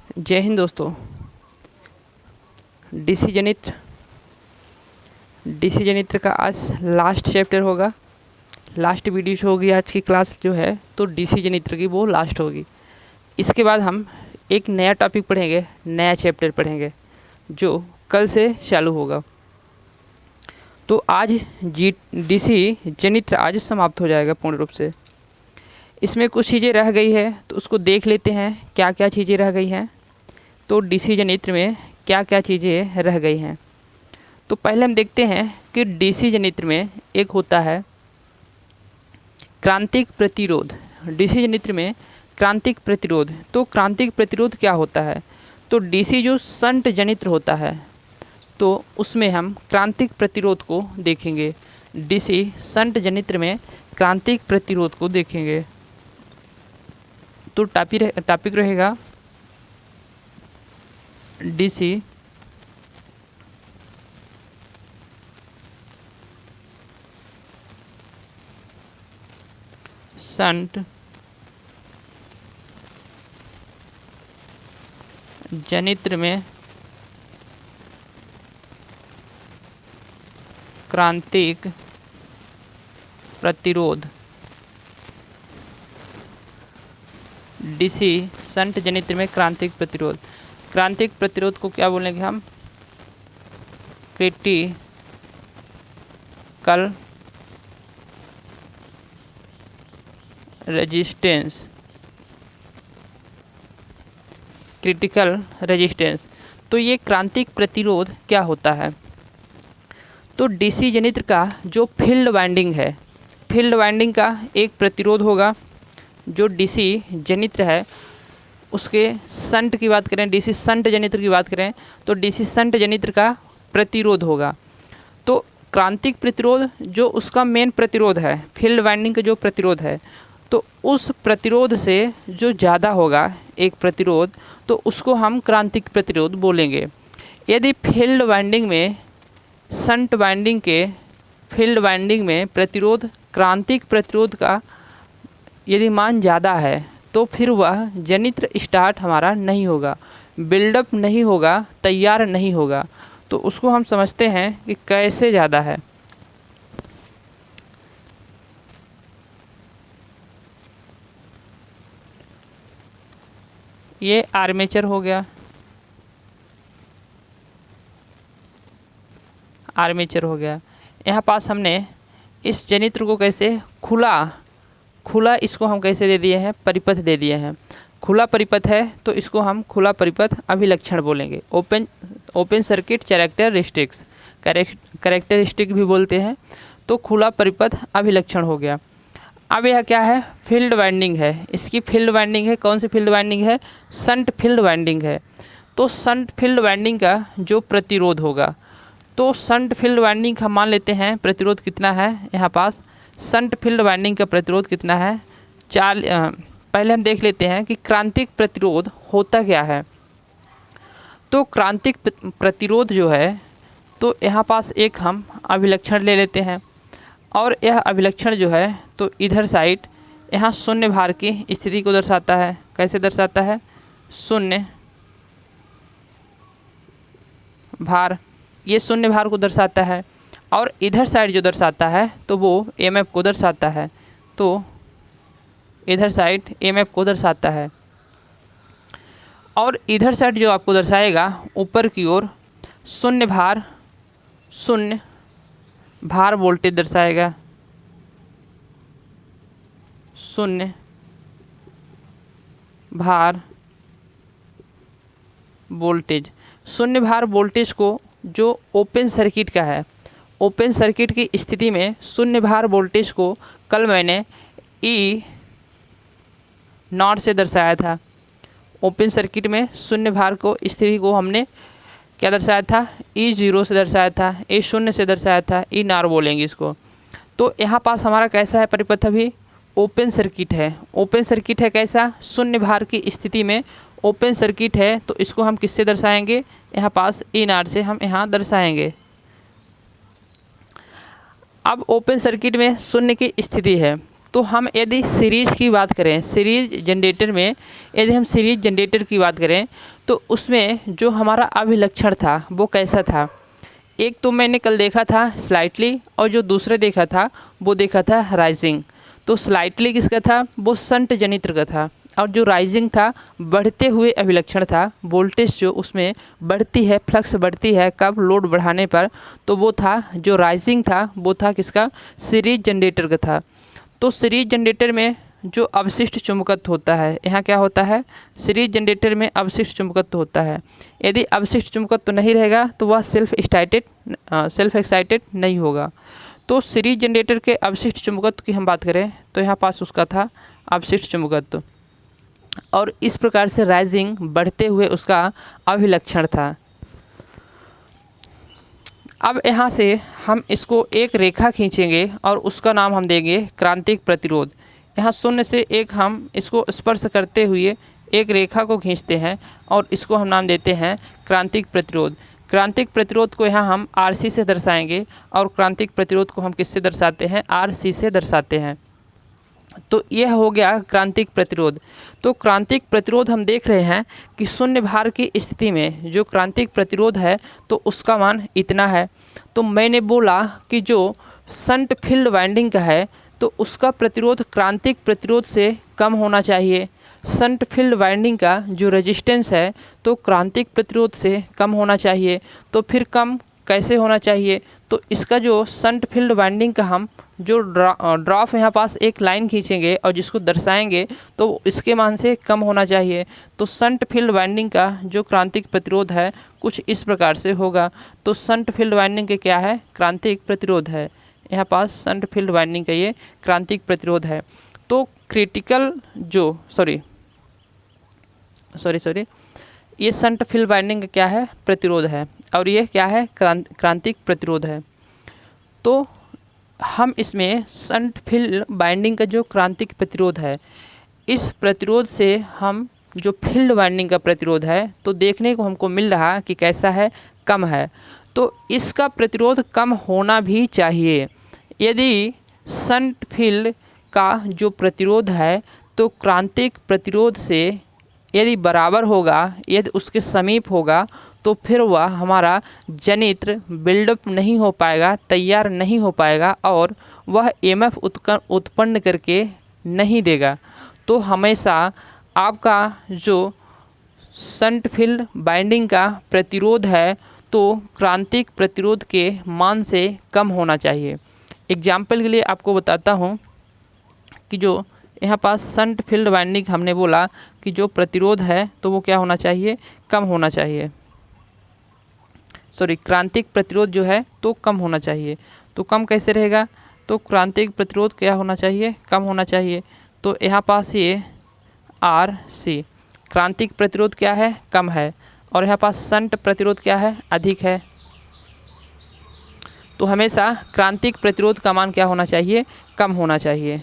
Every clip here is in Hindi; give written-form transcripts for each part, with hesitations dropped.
जय हिंद दोस्तों। डीसी जनित्र का आज लास्ट चैप्टर होगा, लास्ट वीडियो होगी आज की क्लास जो है, तो डीसी जनित्र की वो लास्ट होगी। इसके बाद हम एक नया टॉपिक पढ़ेंगे, नया चैप्टर पढ़ेंगे जो कल से चालू होगा। तो आज डीसी जनित्र आज समाप्त हो जाएगा पूर्ण रूप से। इसमें कुछ चीज़ें रह गई है तो उसको देख लेते हैं, क्या क्या चीज़ें रह गई हैं। तो डीसी जनित्र में क्या क्या चीज़ें रह गई हैं, तो पहले हम देखते हैं कि डीसी जनित्र में एक होता है क्रांतिक प्रतिरोध। डीसी जनित्र में क्रांतिक प्रतिरोध, तो क्रांतिक प्रतिरोध क्या होता है? तो डीसी जो शंट जनित्र होता है तो उसमें हम क्रांतिक प्रतिरोध को देखेंगे। डीसी शंट जनित्र में क्रांतिक प्रतिरोध को देखेंगे। तो टॉपिक रहेगा डीसी शंट जनित्र में क्रांतिक प्रतिरोध। डीसी शंट जनित्र में क्रांतिक प्रतिरोध। क्रांतिक प्रतिरोध को क्या बोलेंगे हम? Critical resistance. क्रिटिकल रेजिस्टेंस, तो ये क्रांतिक प्रतिरोध क्या होता है? तो डीसी जनित्र का जो फील्ड वाइंडिंग है, फील्ड वाइंडिंग का एक प्रतिरोध होगा। जो डीसी जनित्र है उसके शंट की बात करें, डीसी शंट जनित्र की बात करें तो डीसी शंट जनित्र का प्रतिरोध होगा। तो क्रांतिक प्रतिरोध जो उसका मेन प्रतिरोध है, फील्ड वाइंडिंग का जो प्रतिरोध है, तो उस प्रतिरोध से जो ज़्यादा होगा एक प्रतिरोध, तो उसको हम क्रांतिक प्रतिरोध बोलेंगे। यदि फील्ड वाइंडिंग में शंट वाइंडिंग के फील्ड वाइंडिंग में प्रतिरोध क्रांतिक प्रतिरोध का यदि मान ज़्यादा है तो फिर वह जनित्र स्टार्ट हमारा नहीं होगा, बिल्डअप नहीं होगा, तैयार नहीं होगा। तो उसको हम समझते हैं कि कैसे ज़्यादा है। ये आर्मेचर हो गया, आर्मेचर हो गया। यहाँ पास हमने इस जनित्र को कैसे खुला इसको हम कैसे दे दिए हैं? परिपथ दे दिए हैं। खुला परिपथ है तो इसको हम खुला परिपथ अभिलक्षण बोलेंगे। ओपन सर्किट कैरेक्टरिस्टिक भी बोलते हैं। तो खुला परिपथ अभिलक्षण हो गया। अब यह क्या है? फील्ड वाइंडिंग है। इसकी फील्ड वाइंडिंग है, कौन सी फील्ड वाइंडिंग है? शंट फील्ड वाइंडिंग है। तो शंट फील्ड वाइंडिंग का जो प्रतिरोध होगा, तो शंट फील्ड वाइंडिंग का मान लेते हैं प्रतिरोध कितना है। यहाँ पास शंट फील्ड वाइंडिंग का प्रतिरोध कितना है? पहले हम देख लेते हैं कि क्रांतिक प्रतिरोध होता क्या है। तो क्रांतिक प्रतिरोध जो है, तो यहाँ पास एक हम अभिलक्षण ले लेते हैं और यह अभिलक्षण जो है तो इधर साइड यहाँ शून्य भार की स्थिति को दर्शाता है। कैसे दर्शाता है? शून्य भार, ये शून्य भार को दर्शाता है। और इधर साइड जो दर्शाता है तो वो एमएफ को दर्शाता है। तो इधर साइड एमएफ को दर्शाता है और इधर साइड जो आपको दर्शाएगा ऊपर की ओर शून्य भार वोल्टेज दर्शाएगा। शून्य भार वोल्टेज, शून्य भार वोल्टेज को जो ओपन सर्किट का है, ओपन सर्किट की स्थिति में शून्य भार वोल्टेज को कल मैंने ई नॉट से दर्शाया था। ओपन सर्किट में शून्य भार को स्थिति को हमने क्या दर्शाया था? ई जीरो से दर्शाया था, ई शून्य से दर्शाया था, ई नॉट बोलेंगे इसको। तो यहाँ पास हमारा कैसा है परिपथ? अभी ओपन सर्किट है। ओपन सर्किट है कैसा? शून्य भार की स्थिति में ओपन सर्किट है, तो इसको हम किससे दर्शाएंगे? यहाँ पास ई नॉट से हम यहाँ दर्शाएंगे। अब ओपन सर्किट में शून्य की स्थिति है तो हम यदि सीरीज की बात करें, सीरीज जनरेटर में यदि हम सीरीज जनरेटर की बात करें तो उसमें जो हमारा अभिलक्षण था वो कैसा था। एक तो मैंने कल देखा था स्लाइटली, और जो दूसरा देखा था वो देखा था राइजिंग। तो स्लाइटली किसका था, वो संट जनित्र का था, और जो राइजिंग था बढ़ते हुए अभिलक्षण था, वोल्टेज जो उसमें बढ़ती है, फ्लक्स बढ़ती है कब, लोड बढ़ाने पर, तो वो था जो राइजिंग था वो था किसका, सीरीज जनरेटर का था। तो सीरीज जनरेटर में जो अवशिष्ट चुंबकत्व होता है, यहाँ क्या होता है, सीरीज जनरेटर में अवशिष्ट चुंबकत्व होता है। यदि अवशिष्ट चुंबकत्व नहीं रहेगा तो वह सेल्फ एक्साइटेड नहीं होगा। तो सीरीज जनरेटर के अवशिष्ट चुंबकत्व की हम बात करें तो यहाँ पास उसका था अवशिष्ट चुंबकत्व, और इस प्रकार से राइजिंग बढ़ते हुए उसका अभिलक्षण था। अब यहाँ से हम इसको एक रेखा खींचेंगे और उसका नाम हम देंगे क्रांतिक प्रतिरोध। यहाँ शून्य से एक हम इसको स्पर्श करते हुए एक रेखा को खींचते हैं और इसको हम नाम देते हैं क्रांतिक प्रतिरोध। क्रांतिक प्रतिरोध को यहाँ हम RC से दर्शाएंगे, और क्रांतिक प्रतिरोध को हम किससे दर्शाते हैं, RC से दर्शाते हैं। तो यह हो गया क्रांतिक प्रतिरोध। तो क्रांतिक प्रतिरोध हम देख रहे हैं कि शून्य भार की स्थिति में जो क्रांतिक प्रतिरोध है तो उसका मान इतना है। तो मैंने बोला कि जो शंट फील्ड वाइंडिंग का है तो उसका प्रतिरोध क्रांतिक प्रतिरोध से कम होना चाहिए। शंट फील्ड वाइंडिंग का जो रेजिस्टेंस है तो क्रांतिक प्रतिरोध से कम होना चाहिए। तो फिर कम कैसे होना चाहिए, तो इसका जो शंट फील्ड वाइंडिंग का हम जो ड्राफ यहाँ पास एक लाइन खींचेंगे और जिसको दर्शाएंगे तो इसके मान से कम होना चाहिए। तो शंट फील्ड वाइंडिंग का जो क्रांतिक प्रतिरोध है कुछ इस प्रकार से होगा। तो शंट फील्ड वाइंडिंग के क्या है, क्रांतिक प्रतिरोध है। यहाँ पास शंट फील्ड वाइंडिंग का ये क्रांतिक प्रतिरोध है। तो क्रिटिकल जो सॉरी ये शंट फील्ड वाइंडिंग का क्या है, प्रतिरोध है, और ये क्या है, क्रांतिक प्रतिरोध है। तो हम इसमें शंट फील्ड वाइंडिंग का जो क्रांतिक प्रतिरोध है, इस प्रतिरोध से हम जो फील्ड वाइंडिंग का प्रतिरोध है तो देखने को हमको मिल रहा कि कैसा है, कम है। तो इसका प्रतिरोध कम होना भी चाहिए। यदि शंट फील्ड का जो प्रतिरोध है तो क्रांतिक प्रतिरोध से यदि बराबर होगा, यदि उसके समीप होगा, तो फिर वह हमारा जनित्र बिल्डअप नहीं हो पाएगा, तैयार नहीं हो पाएगा, और वह EMF उत्पन्न करके नहीं देगा। तो हमेशा आपका जो शंट फील्ड वाइंडिंग का प्रतिरोध है तो क्रांतिक प्रतिरोध के मान से कम होना चाहिए। एग्जाम्पल के लिए आपको बताता हूँ कि जो यहाँ पास शंट फील्ड वाइंडिंग हमने बोला कि जो प्रतिरोध है तो वो क्या होना चाहिए, कम होना चाहिए। क्रांतिक प्रतिरोध जो है तो कम होना चाहिए। तो कम कैसे रहेगा, तो क्रांतिक प्रतिरोध क्या होना चाहिए, कम होना चाहिए। तो यहाँ पास ये RC क्रांतिक प्रतिरोध क्या है, कम है, और यहाँ पास शंट प्रतिरोध क्या है, अधिक है। तो हमेशा क्रांतिक प्रतिरोध का मान क्या होना चाहिए, कम होना चाहिए।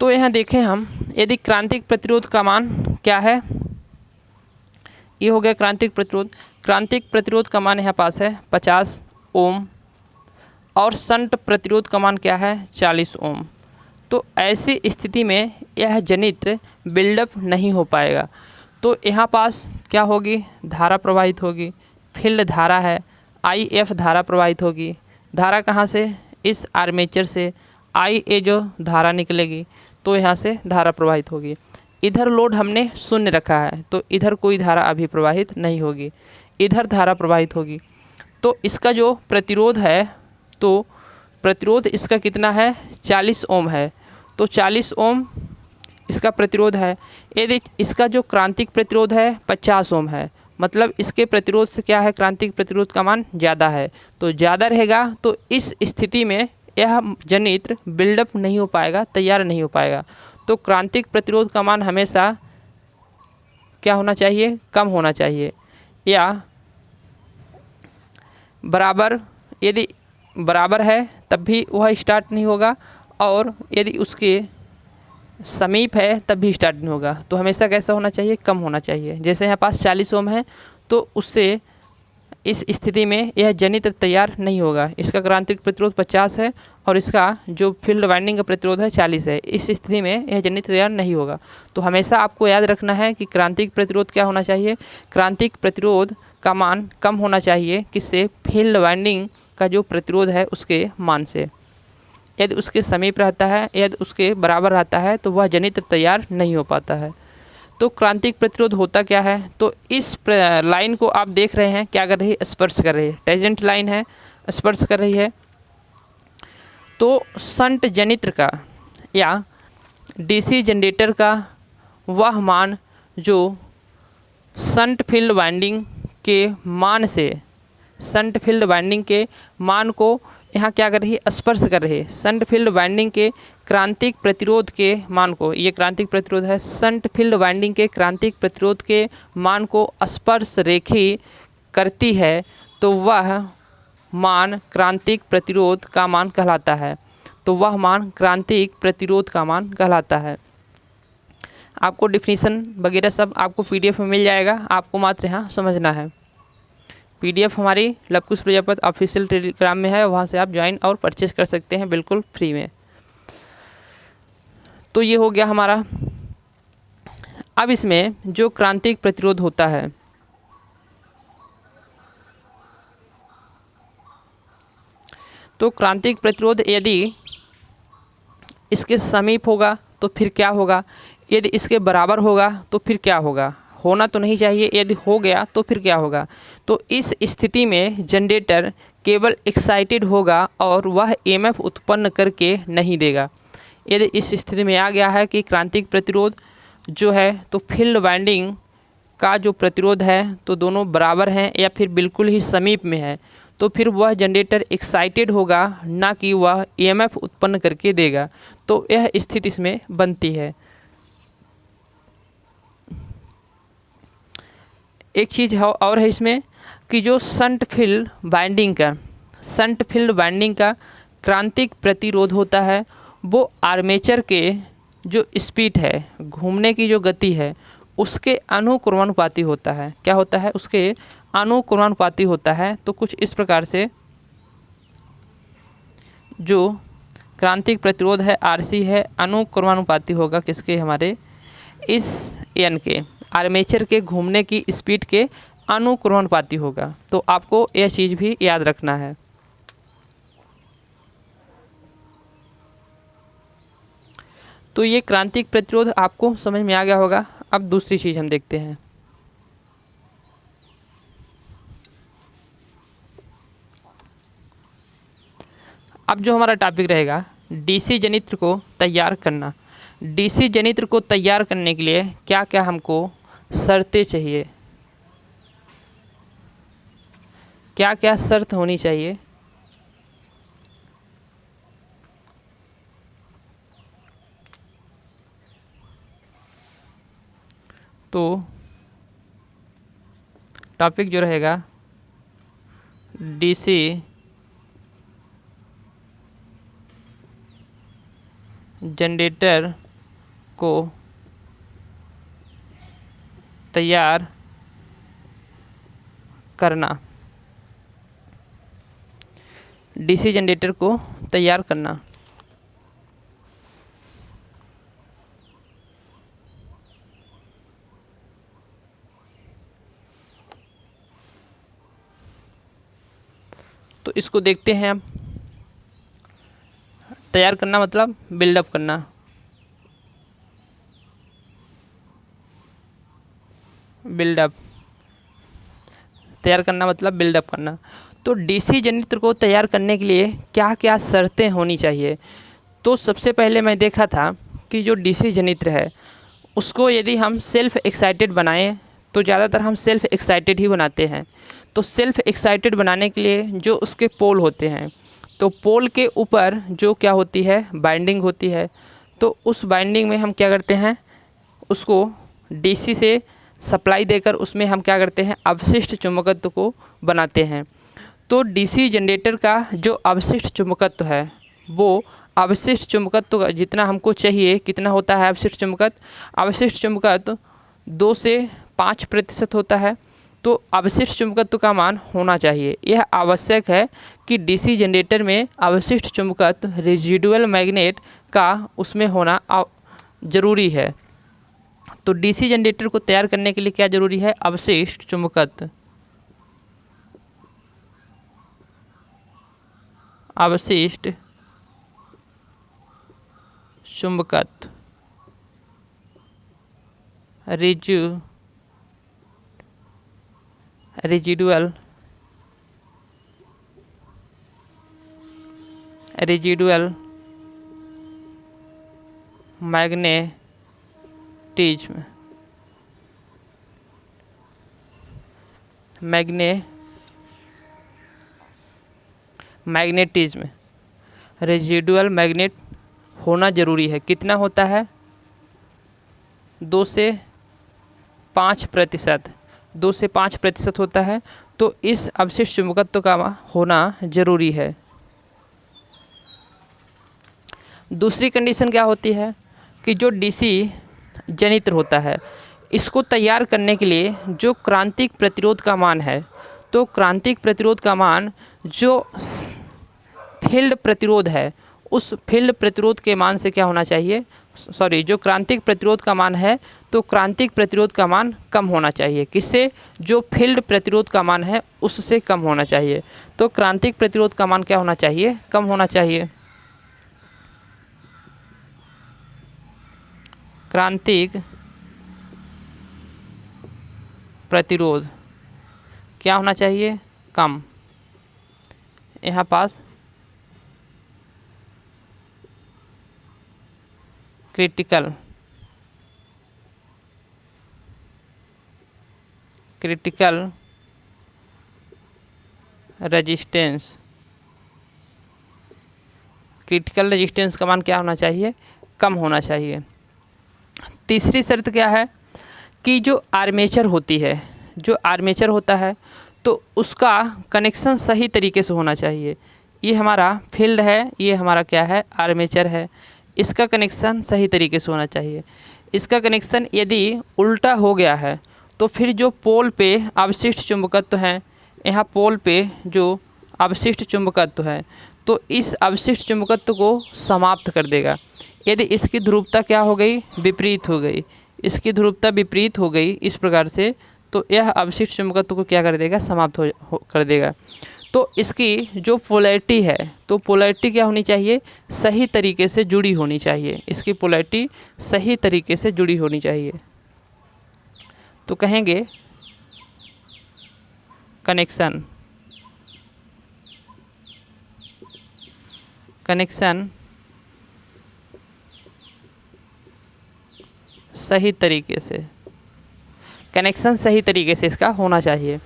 तो यहाँ देखें हम, यदि क्रांतिक प्रतिरोध का मान क्या है, ये हो गया क्रांतिक प्रतिरोध। क्रांतिक प्रतिरोध का मान यहाँ पास है 50 ओम, और शंट प्रतिरोध का मान क्या है, 40 ओम। तो ऐसी स्थिति में यह जनित्र बिल्डअप नहीं हो पाएगा। तो यहाँ पास क्या होगी, धारा प्रवाहित होगी, फील्ड धारा है, IF धारा प्रवाहित होगी। धारा कहाँ से, इस आर्मेचर से IA जो धारा निकलेगी तो यहाँ से धारा प्रवाहित होगी। इधर लोड हमने शून्य रखा है तो इधर कोई धारा अभी प्रवाहित नहीं होगी, इधर धारा प्रवाहित होगी। तो इसका जो प्रतिरोध है तो प्रतिरोध इसका कितना है, 40 ओम है। तो 40 ओम इसका प्रतिरोध है। यदि इसका जो क्रांतिक प्रतिरोध है 50 ओम है, मतलब इसके प्रतिरोध से क्या है, क्रांतिक प्रतिरोध का मान ज़्यादा है। तो ज़्यादा रहेगा तो इस स्थिति में यह जनित्र बिल्डअप नहीं हो पाएगा, तैयार नहीं हो पाएगा। तो क्रांतिक प्रतिरोध का मान हमेशा क्या होना चाहिए, कम होना चाहिए, या बराबर, यदि बराबर है तब भी वह स्टार्ट नहीं होगा, और यदि उसके समीप है तब भी स्टार्ट नहीं होगा। तो हमेशा कैसा होना चाहिए, कम होना चाहिए। जैसे यहाँ पास 40 ओम है तो उससे इस स्थिति में यह जनित्र तैयार नहीं होगा। इसका क्रांतिक प्रतिरोध 50 है और इसका जो फील्ड वाइंडिंग का प्रतिरोध है 40 है। इस स्थिति में यह जनित्र तैयार नहीं होगा। तो हमेशा आपको याद रखना है कि क्रांतिक प्रतिरोध क्या होना चाहिए, क्रांतिक प्रतिरोध का मान कम होना चाहिए, किससे, फील्ड वाइंडिंग का जो प्रतिरोध है उसके मान से। यदि उसके समीप रहता है, यदि उसके बराबर रहता है तो वह जनित्र तैयार नहीं हो पाता है। तो क्रांतिक प्रतिरोध होता क्या है, तो इस लाइन को आप देख रहे हैं क्या कर रही है, स्पर्श कर रही है, टेंजेंट लाइन है, स्पर्श कर रही है। तो शंट जनित्र का या डीसी जनरेटर का वह मान जो शंट फील्ड वाइंडिंग के मान से, शंट फील्ड वाइंडिंग के मान को यहाँ क्या कर रही है, स्पर्श कर रही है। शंट फील्ड वाइंडिंग के क्रांतिक प्रतिरोध के मान को, ये क्रांतिक प्रतिरोध है, शंट फील्ड वाइंडिंग के क्रांतिक प्रतिरोध के मान को स्पर्श रेखी करती है तो वह मान क्रांतिक प्रतिरोध का मान कहलाता है। तो वह मान क्रांतिक प्रतिरोध का मान कहलाता है। आपको डिफिनीशन वगैरह सब आपको PDF में मिल जाएगा, आपको मात्र यहाँ समझना है। PDF हमारी लवकुश प्रजापति ऑफिशियल टेलीग्राम में है, वहाँ से आप ज्वाइन और परचेज कर सकते हैं बिल्कुल फ्री में। तो ये हो गया हमारा। अब इसमें जो क्रांतिक प्रतिरोध होता है, तो क्रांतिक प्रतिरोध यदि इसके समीप होगा तो फिर क्या होगा, यदि इसके बराबर होगा तो फिर क्या होगा, होना तो नहीं चाहिए, यदि हो गया तो फिर क्या होगा। तो इस स्थिति में जनरेटर केवल एक्साइटेड होगा और वह EMF उत्पन्न करके नहीं देगा। यदि इस स्थिति में आ गया है कि क्रांतिक प्रतिरोध जो है तो फील्ड वाइंडिंग का जो प्रतिरोध है तो दोनों बराबर हैं या फिर बिल्कुल ही समीप में है, तो फिर वह जनरेटर एक्साइटेड होगा, ना कि वह EMF उत्पन्न करके देगा। तो यह स्थिति इसमें बनती है। एक चीज़ और है इसमें कि जो शंट फील्ड वाइंडिंग का क्रांतिक प्रतिरोध होता है वो आर्मेचर के जो स्पीड है, घूमने की जो गति है, उसके अनुक्रमानुपाती होता है। क्या होता है, उसके अनुक्रमानुपाती होता है। तो कुछ इस प्रकार से जो क्रांतिक प्रतिरोध है RC है, अनुक्रमानुपाती होगा किसके, हमारे इस N के, आर्मेचर के घूमने की स्पीड के अनुक्रमानुपाती होगा। तो आपको यह चीज़ भी याद रखना है। तो ये क्रांतिक प्रतिरोध आपको समझ में आ गया होगा। अब दूसरी चीज़ हम देखते हैं। अब जो हमारा टॉपिक रहेगा DC जनित्र को तैयार करना। DC जनित्र को तैयार करने के लिए क्या क्या हमको शर्तें चाहिए, क्या क्या शर्त होनी चाहिए। तो टॉपिक जो रहेगा DC जनरेटर को तैयार करना, DC जनरेटर को तैयार करना। तो इसको देखते हैं हम। तैयार करना मतलब बिल्डअप करना। बिल्डअप, तैयार करना मतलब बिल्डअप करना। तो DC जनित्र को तैयार करने के लिए क्या क्या शर्तें होनी चाहिए। तो सबसे पहले मैं देखा था कि जो DC जनित्र है उसको यदि हम सेल्फ एक्साइटेड बनाएं तो ज़्यादातर हम सेल्फ एक्साइटेड ही बनाते हैं। तो सेल्फ एक्साइटेड बनाने के लिए जो उसके पोल होते हैं, तो पोल के ऊपर जो क्या होती है, बाइंडिंग होती है। तो उस बाइंडिंग में हम क्या करते हैं, उसको DC से सप्लाई देकर उसमें हम क्या करते हैं, अवशिष्ट चुंबकत्व को बनाते हैं। तो डीसी जनरेटर का जो अवशिष्ट चुंबकत्व है वो अवशिष्ट चुंबकत्व का जितना हमको चाहिए, कितना होता है अवशिष्ट चुंबकत्व? अवशिष्ट चुंबकत्व 2 से 5% होता है। तो अवशिष्ट चुंबकत्व का मान होना चाहिए। यह आवश्यक है कि डीसी जनरेटर में अवशिष्ट चुंबकत्व रेजिडुअल मैग्नेट का उसमें होना ज़रूरी है। तो डीसी जनरेटर को तैयार करने के लिए क्या ज़रूरी है? अवशिष्ट चुंबकत्व। अवशिष्ट चुंबकत्व रेजिडुअल मैग्नेटिज्म रेजिडुअल मैग्नेट होना ज़रूरी है। कितना होता है? 2 से 5%। 2 से 5% होता है। तो इस अवशिष्ट चुंबकत्व का होना ज़रूरी है। दूसरी कंडीशन क्या होती है कि जो डीसी जनित्र होता है इसको तैयार करने के लिए जो क्रांतिक प्रतिरोध का मान है, तो क्रांतिक प्रतिरोध का मान जो फील्ड प्रतिरोध है उस फील्ड प्रतिरोध के मान से क्या होना चाहिए? जो क्रांतिक प्रतिरोध का मान है तो क्रांतिक प्रतिरोध का मान कम होना चाहिए। किससे? जो फील्ड प्रतिरोध का मान है उससे कम होना चाहिए। तो क्रांतिक प्रतिरोध का मान क्या होना चाहिए? कम होना चाहिए। क्रांतिक प्रतिरोध क्या होना चाहिए? कम। यहाँ पास क्रिटिकल रेजिस्टेंस का मान क्या होना चाहिए? कम होना चाहिए। तीसरी शर्त क्या है कि जो आर्मेचर होता है तो उसका कनेक्शन सही तरीके से होना चाहिए। ये हमारा फील्ड है, ये हमारा क्या है? आर्मेचर है। इसका कनेक्शन सही तरीके से होना चाहिए। इसका कनेक्शन यदि उल्टा हो गया है तो फिर जो पोल पे अवशिष्ट चुंबकत्व हैं, यहाँ पोल पे जो अवशिष्ट चुंबकत्व है तो इस अवशिष्ट चुंबकत्व को समाप्त कर देगा। यदि इसकी ध्रुवता क्या हो गई? विपरीत हो गई। इसकी ध्रुवता विपरीत हो गई इस प्रकार से, तो यह अवशिष्ट चुंबकत्व को क्या कर देगा? समाप्त कर देगा। तो इसकी जो पोलैरिटी है, तो पोलैरिटी क्या होनी चाहिए? सही तरीके से जुड़ी होनी चाहिए। इसकी पोलैरिटी सही तरीके से जुड़ी होनी चाहिए। तो कहेंगे कनेक्शन सही तरीके से इसका होना चाहिए।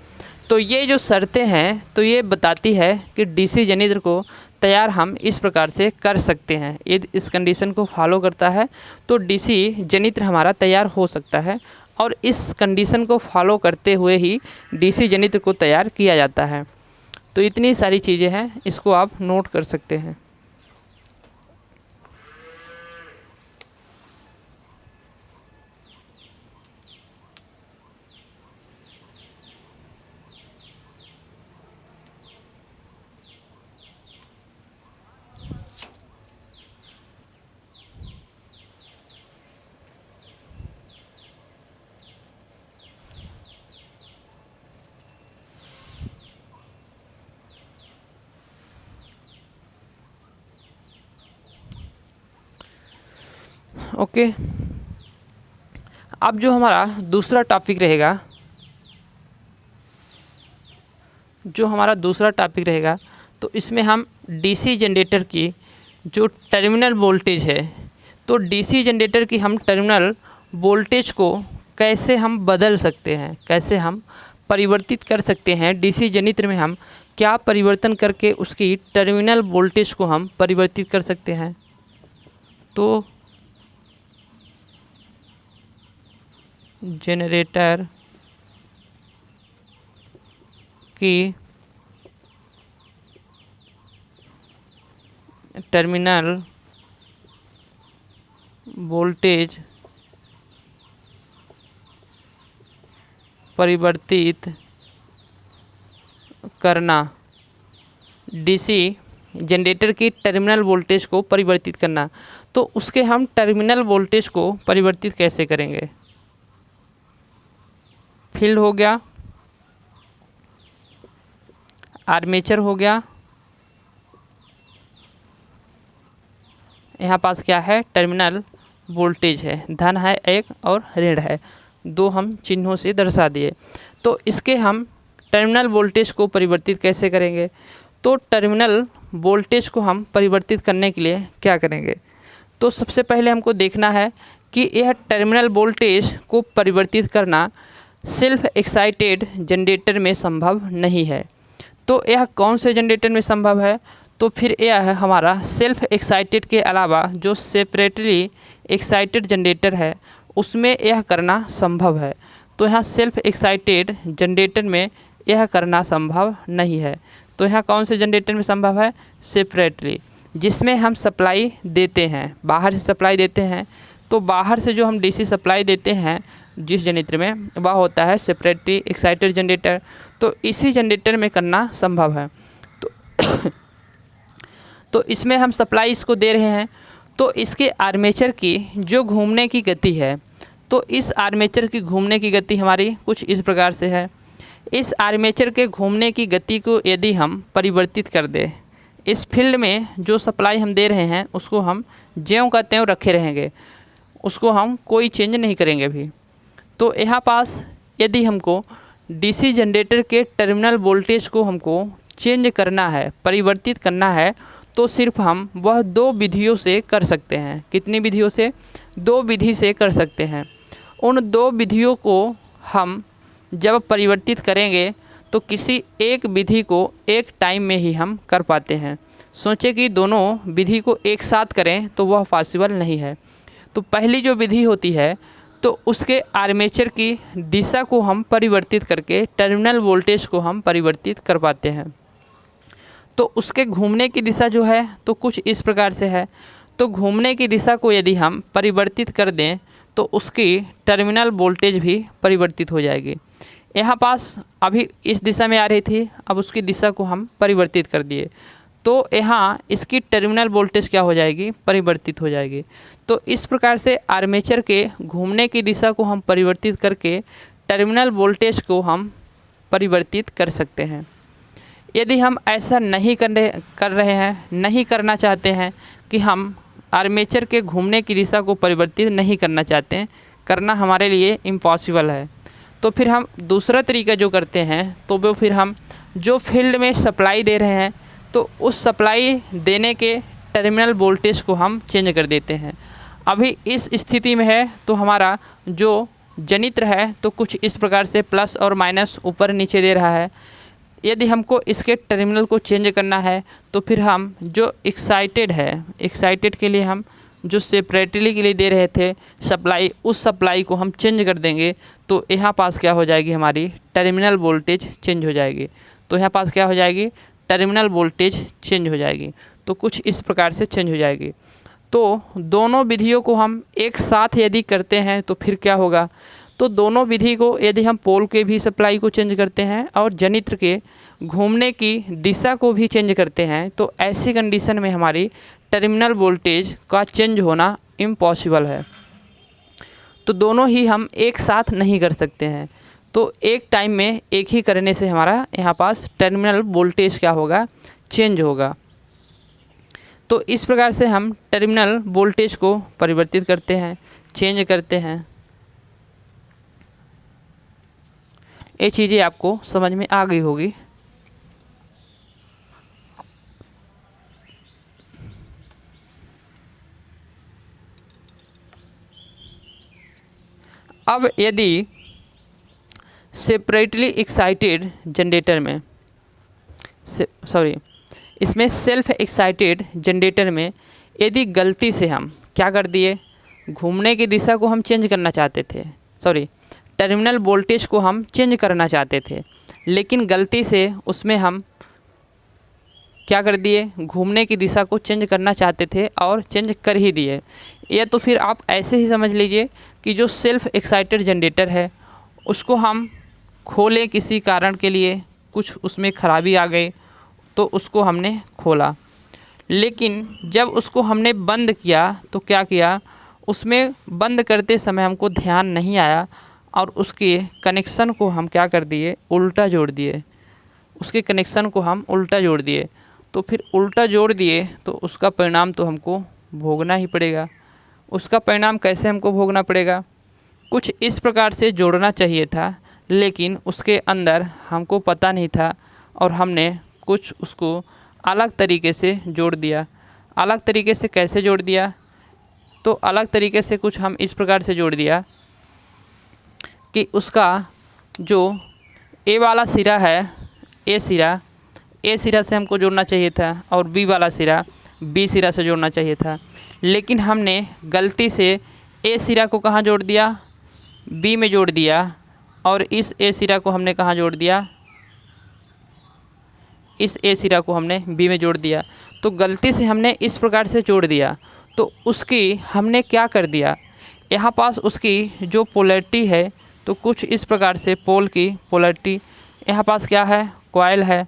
तो ये जो शर्तें हैं तो ये बताती है कि डीसी जनित्र को तैयार हम इस प्रकार से कर सकते हैं। यदि इस कंडीशन को फॉलो करता है तो डीसी जनित्र हमारा तैयार हो सकता है, और इस कंडीशन को फॉलो करते हुए ही डीसी जनित्र को तैयार किया जाता है। तो इतनी सारी चीज़ें हैं, इसको आप नोट कर सकते हैं। ओके, अब जो हमारा दूसरा टॉपिक रहेगा तो इसमें हम डीसी जनरेटर की जो टर्मिनल वोल्टेज है, तो डीसी जनरेटर की हम टर्मिनल वोल्टेज को कैसे हम बदल सकते हैं, कैसे हम परिवर्तित कर सकते हैं। डीसी जनित्र में हम क्या परिवर्तन करके उसकी टर्मिनल वोल्टेज को हम परिवर्तित कर सकते हैं। तो जनरेटर की टर्मिनल वोल्टेज परिवर्तित करना, डीसी जनरेटर की टर्मिनल वोल्टेज को परिवर्तित करना। तो उसके हम टर्मिनल वोल्टेज को परिवर्तित कैसे करेंगे? फील्ड हो गया, आर्मेचर हो गया, यहाँ पास क्या है? टर्मिनल वोल्टेज है, धन है एक और ऋण है, दो हम चिन्हों से दर्शा दिए। तो इसके हम टर्मिनल वोल्टेज को परिवर्तित कैसे करेंगे? तो टर्मिनल वोल्टेज को हम परिवर्तित करने के लिए क्या करेंगे? तो सबसे पहले हमको देखना है कि यह टर्मिनल वोल्टेज को परिवर्तित करना सेल्फ एक्साइटेड जनरेटर में संभव नहीं है। तो यह कौन से जनरेटर में संभव है? तो फिर यह हमारा सेल्फ एक्साइटेड के अलावा जो सेपरेटली एक्साइटेड जनरेटर है उसमें यह करना संभव है। तो यहाँ सेल्फ एक्साइटेड जनरेटर में यह करना संभव नहीं है। तो यहाँ कौन से जनरेटर में संभव है? सेपरेटली, जिसमें हम सप्लाई देते हैं, बाहर से सप्लाई देते हैं। तो बाहर से जो हम डीसी सप्लाई देते हैं जिस जनरेटर में, वह होता है सेपरेटली एक्साइटेड जनरेटर। तो इसी जनरेटर में करना संभव है। तो इसमें हम सप्लाई इसको दे रहे हैं। तो इसके आर्मेचर की जो घूमने की गति है, तो इस आर्मेचर की घूमने की गति हमारी कुछ इस प्रकार से है। इस आर्मेचर के घूमने की गति को यदि हम परिवर्तित कर दें, इस फील्ड में जो सप्लाई हम दे रहे हैं उसको हम ज्यों का त्यों रखे रहेंगे, उसको हम कोई चेंज नहीं करेंगे अभी। तो यहाँ पास यदि हमको डीसी जनरेटर के टर्मिनल वोल्टेज को हमको चेंज करना है, परिवर्तित करना है, तो सिर्फ हम वह दो विधियों से कर सकते हैं। कितनी विधियों से? दो विधि से कर सकते हैं। उन दो विधियों को हम जब परिवर्तित करेंगे तो किसी एक विधि को एक टाइम में ही हम कर पाते हैं। सोचें कि दोनों विधि को एक साथ करें तो वह पॉसिबल नहीं है। तो पहली जो विधि होती है तो उसके आर्मेचर की दिशा को हम परिवर्तित करके टर्मिनल वोल्टेज को हम परिवर्तित कर पाते हैं। तो उसके घूमने की दिशा जो है तो कुछ इस प्रकार से है। तो घूमने की दिशा को यदि हम परिवर्तित कर दें तो उसकी टर्मिनल वोल्टेज भी परिवर्तित हो जाएगी। यहाँ पास अभी इस दिशा में आ रही थी, अब उसकी दिशा को हम परिवर्तित कर दिए तो यहाँ इसकी टर्मिनल वोल्टेज क्या हो जाएगी? परिवर्तित हो जाएगी। तो इस प्रकार से आर्मेचर के घूमने की दिशा को हम परिवर्तित करके टर्मिनल वोल्टेज को हम परिवर्तित कर सकते हैं। यदि हम ऐसा नहीं कर रहे हैं, नहीं करना चाहते हैं कि हम आर्मेचर के घूमने की दिशा को परिवर्तित नहीं करना चाहते हैं, करना हमारे लिए इम्पॉसिबल है, तो फिर हम दूसरा तरीका जो करते हैं तो वो फिर हम जो फील्ड में सप्लाई दे रहे हैं तो उस सप्लाई देने के टर्मिनल वोल्टेज को हम चेंज कर देते हैं। अभी इस स्थिति में है तो हमारा जो जनित्र है तो कुछ इस प्रकार से प्लस और माइनस ऊपर नीचे दे रहा है। यदि हमको इसके टर्मिनल को चेंज करना है तो फिर हम जो एक्साइटेड है, एक्साइटेड के लिए हम जो सेपरेटली के लिए दे रहे थे सप्लाई, उस सप्लाई को हम चेंज कर देंगे तो यहाँ पास क्या हो जाएगी? हमारी टर्मिनल वोल्टेज चेंज हो जाएगी। तो यहाँ पास क्या हो जाएगी? टर्मिनल वोल्टेज चेंज हो जाएगी। तो कुछ इस प्रकार से चेंज हो जाएगी। तो दोनों विधियों को हम एक साथ यदि करते हैं तो फिर क्या होगा? तो दोनों विधि को यदि हम पोल के भी सप्लाई को चेंज करते हैं और जनित्र के घूमने की दिशा को भी चेंज करते हैं तो ऐसी कंडीशन में हमारी टर्मिनल वोल्टेज का चेंज होना इम्पॉसिबल है। तो दोनों ही हम एक साथ नहीं कर सकते हैं। तो एक टाइम में एक ही करने से हमारा यहाँ पास टर्मिनल वोल्टेज क्या होगा? चेंज होगा। तो इस प्रकार से हम टर्मिनल वोल्टेज को परिवर्तित करते हैं, चेंज करते हैं। ये चीज़ें आपको समझ में आ गई होगी। अब यदि सेपरेटली एक्साइटेड जनरेटर में इसमें सेल्फ एक्साइटेड जनरेटर में यदि गलती से हम क्या कर दिए? घूमने की दिशा को हम चेंज करना चाहते थे, टर्मिनल वोल्टेज को हम चेंज करना चाहते थे, लेकिन गलती से उसमें हम क्या कर दिए, घूमने की दिशा को चेंज करना चाहते थे और चेंज कर ही दिए। या तो फिर आप ऐसे ही समझ लीजिए कि जो सेल्फ एक्साइटेड जनरेटर है उसको हम खोलें किसी कारण के लिए, कुछ उसमें खराबी आ गई तो उसको हमने खोला, लेकिन जब उसको हमने बंद किया तो क्या किया, उसमें बंद करते समय हमको ध्यान नहीं आया और उसके कनेक्शन को हम क्या कर दिए, उल्टा जोड़ दिए। उसके कनेक्शन को हम उल्टा जोड़ दिए, तो फिर उल्टा जोड़ दिए तो उसका परिणाम तो हमको भोगना ही पड़ेगा। उसका परिणाम कैसे हमको भोगना पड़ेगा, कुछ इस प्रकार से जोड़ना चाहिए था, लेकिन उसके अंदर हमको पता नहीं था और हमने कुछ उसको अलग तरीके से जोड़ दिया। अलग तरीके से कैसे जोड़ दिया, तो अलग तरीके से कुछ हम इस प्रकार से जोड़ दिया कि उसका जो ए वाला सिरा है, ए सिरा से हमको जोड़ना चाहिए था और बी वाला सिरा बी सिरा से जोड़ना चाहिए था, लेकिन हमने गलती से ए सिरा को कहाँ जोड़ दिया, बी में जोड़ दिया, और इस ए सिरा को हमने कहाँ जोड़ दिया, इस ए सिरा को हमने बी में जोड़ दिया। तो गलती से हमने इस प्रकार से जोड़ दिया, तो उसकी हमने क्या कर दिया, यहाँ पास उसकी जो पोलैरिटी है तो कुछ इस प्रकार से पोल की पोलैरिटी, यहाँ पास क्या है, कॉइल है,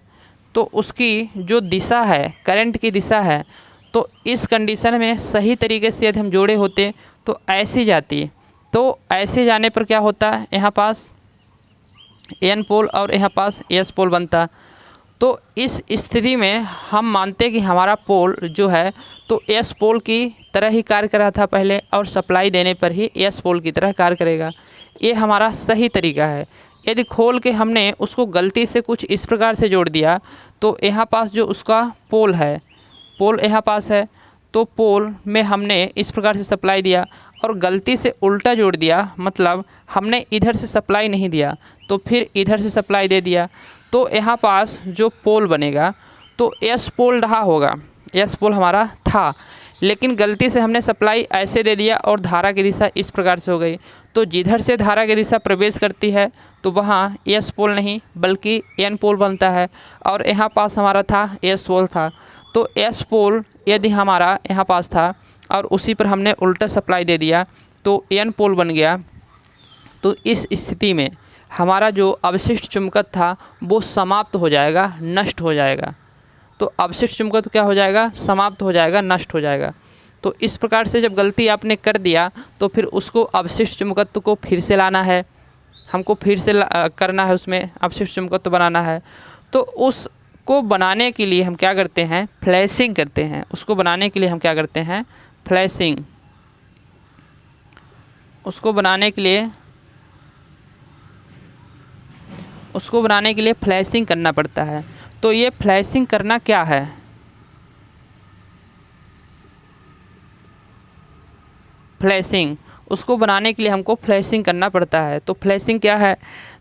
तो उसकी जो दिशा है, करंट की दिशा है, तो इस कंडीशन में सही तरीके से यदि हम जोड़े होते तो ऐसी जाती, तो ऐसे जाने पर क्या होता है, यहाँ पास एन पोल और यहाँ पास एस पोल बनता। तो इस स्थिति में हम मानते कि हमारा पोल जो है तो एस पोल की तरह ही कार्य कर रहा था पहले, और सप्लाई देने पर ही एस पोल की तरह कार्य करेगा। ये हमारा सही तरीका है। यदि खोल के हमने उसको गलती से कुछ इस प्रकार से जोड़ दिया तो यहाँ पास जो उसका पोल है, पोल यहाँ पास है, तो पोल में हमने इस प्रकार से सप्लाई दिया और गलती से उल्टा जोड़ दिया, मतलब हमने इधर से सप्लाई नहीं दिया तो फिर इधर से सप्लाई दे दिया, तो यहाँ पास जो पोल बनेगा तो एस पोल रहा होगा, एस पोल हमारा था, लेकिन गलती से हमने सप्लाई ऐसे दे दिया और धारा की दिशा इस प्रकार से हो गई, तो जिधर से धारा की दिशा प्रवेश करती है तो वहाँ एस पोल नहीं बल्कि एन पोल बनता है, और यहाँ पास हमारा था एस पोल था, तो एस पोल यदि हमारा यहाँ पास था और उसी पर हमने उल्टा सप्लाई दे दिया तो एन पोल बन गया। तो इस स्थिति में हमारा जो अवशिष्ट चुंबकत्व था वो समाप्त हो जाएगा, नष्ट हो जाएगा। तो अवशिष्ट चुंबकत्व क्या हो जाएगा, समाप्त हो जाएगा, नष्ट हो जाएगा। तो इस प्रकार से जब गलती आपने कर दिया तो फिर उसको अवशिष्ट चुंबकत्व को फिर से लाना है, हमको फिर से करना है, उसमें अवशिष्ट चुंबकत्व बनाना है। तो उसको बनाने के लिए हम क्या करते हैं, फ्लैशिंग करते हैं। उसको बनाने के लिए हम क्या करते हैं, फ्लैशिंग। उसको बनाने के लिए फ्लैशिंग करना पड़ता है। तो ये फ्लैशिंग करना क्या है, फ्लैशिंग, उसको बनाने के लिए हमको फ्लैशिंग करना पड़ता है। तो फ्लैशिंग क्या है,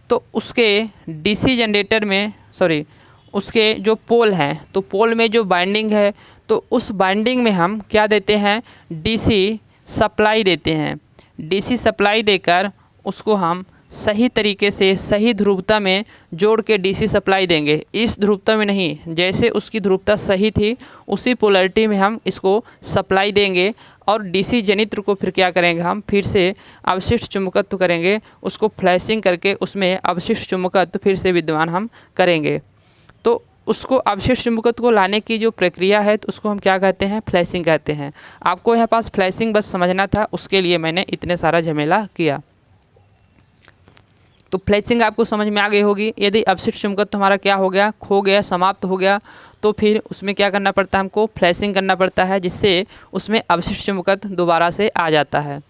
तो उसके डीसी जनरेटर में, सॉरी, उसके जो पोल हैं तो पोल में जो बाइंडिंग है तो उस बाइंडिंग में हम क्या देते हैं, डीसी सप्लाई देते हैं। डीसी सप्लाई देकर उसको हम सही तरीके से सही ध्रुवता में जोड़ के डीसी सप्लाई देंगे। इस ध्रुवता में नहीं, जैसे उसकी ध्रुवता सही थी उसी पोलैरिटी में हम इसको सप्लाई देंगे, और डीसी जनित्र को फिर क्या करेंगे, हम फिर से अवशिष्ट चुंबकत्व करेंगे, उसको फ्लैशिंग करके उसमें अवशिष्ट चुंबकत्व फिर से विद्यमान हम करेंगे। तो उसको अवशिष्ट चुंबकत्व को लाने की जो प्रक्रिया है तो उसको हम क्या कहते हैं, फ्लैशिंग कहते हैं। आपको यहाँ पास फ्लैशिंग बस समझना था, उसके लिए मैंने इतने सारा झमेला किया। तो फ्लैशिंग आपको समझ में आ गई होगी। यदि अवशिष्ट चुंबकत्व हमारा क्या हो गया, खो गया, समाप्त हो गया, तो फिर उसमें क्या करना पड़ता है, हमको फ्लैशिंग करना पड़ता है, जिससे उसमें अवशिष्ट चुंबकत्व दोबारा से आ जाता है।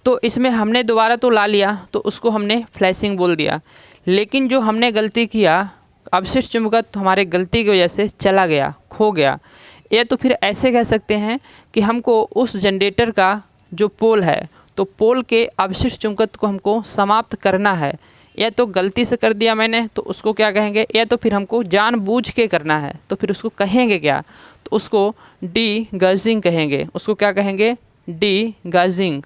तो इसमें हमने दोबारा तो ला लिया तो उसको हमने फ्लैशिंग बोल दिया, लेकिन जो हमने गलती किया, अवशिष्ट चुंबकत्व हमारे गलती की वजह से चला गया, खो गया। या तो फिर ऐसे कह सकते हैं कि हमको उस जनरेटर का जो पोल है तो पोल के अवशिष्ट चुंबकत्व को हमको समाप्त करना है। या तो गलती से कर दिया मैंने तो उसको क्या कहेंगे, या तो फिर हमको जानबूझ के करना है तो फिर उसको कहेंगे क्या, तो उसको डी गजिंग कहेंगे। उसको क्या कहेंगे, degaussing.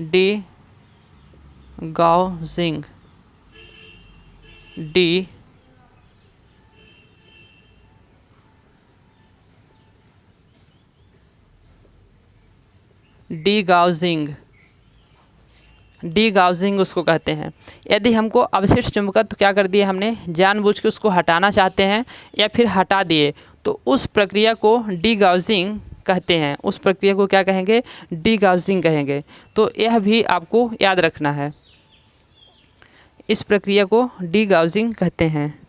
Degaussing, degaussing उसको कहते हैं। यदि हमको अवशिष्ट चुंबकत्व क्या कर दिए हमने, जानबूझ के उसको हटाना चाहते हैं या फिर हटा दिए, तो उस प्रक्रिया को डी गाउजिंग कहते हैं। उस प्रक्रिया को क्या कहेंगे, डी गाउजिंग कहेंगे। तो यह भी आपको याद रखना है, इस प्रक्रिया को डी गाउजिंग कहते हैं।